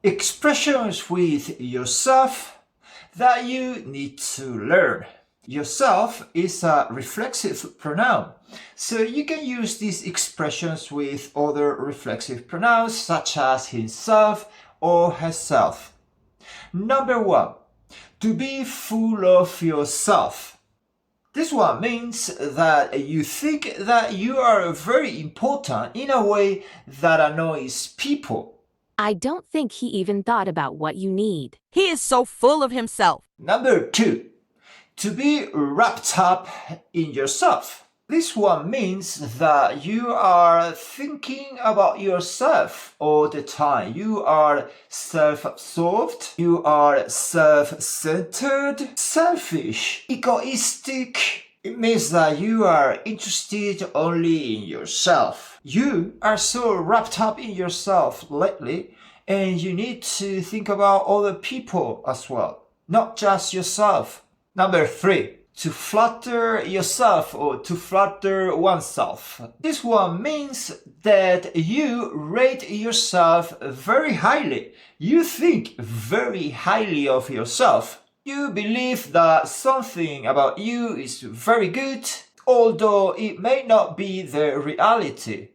Expressions with yourself that you need to learn. Yourself is a reflexive pronoun, so you can use these expressions with other reflexive pronouns such as himself or herself. Number 1. To be full of yourself. This one means that you think that you are very important in a way that annoys people. I don't think he even thought about what you need. He is so full of himself. Number 2. To be wrapped up in yourself. This one means that you are thinking about yourself all the time. You are self-absorbed, you are self-centered, selfish, egoistic. It means that you are interested only in yourself. You are so wrapped up in yourself lately, and you need to think about other people as well, not just yourself. Number 3. To flatter yourself or to flatter oneself. This one means that you rate yourself very highly. You think very highly of yourself. You believe that something about you is very good, although it may not be the reality.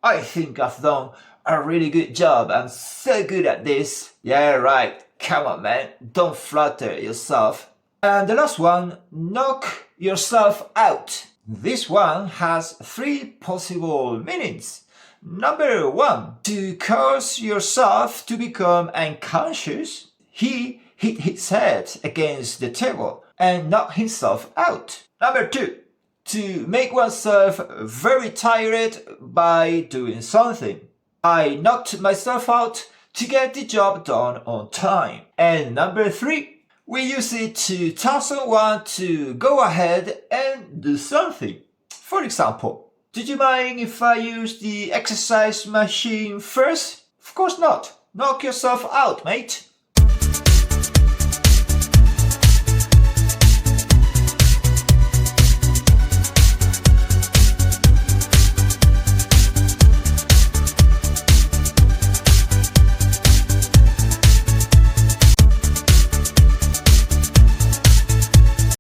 I think I've done a really good job. I'm so good at this. Yeah, right. Come on, man. Don't flatter yourself. And the last one, knock yourself out. This one has 3 possible meanings. Number 1, to cause yourself to become unconscious. He hit his head against the table and knocked himself out. Number 2, to make oneself very tired by doing something. I knocked myself out to get the job done on time. And number 3, we use it to tell someone to go ahead and do something. For example, did you mind if I use the exercise machine first? Of course not. Knock yourself out, mate.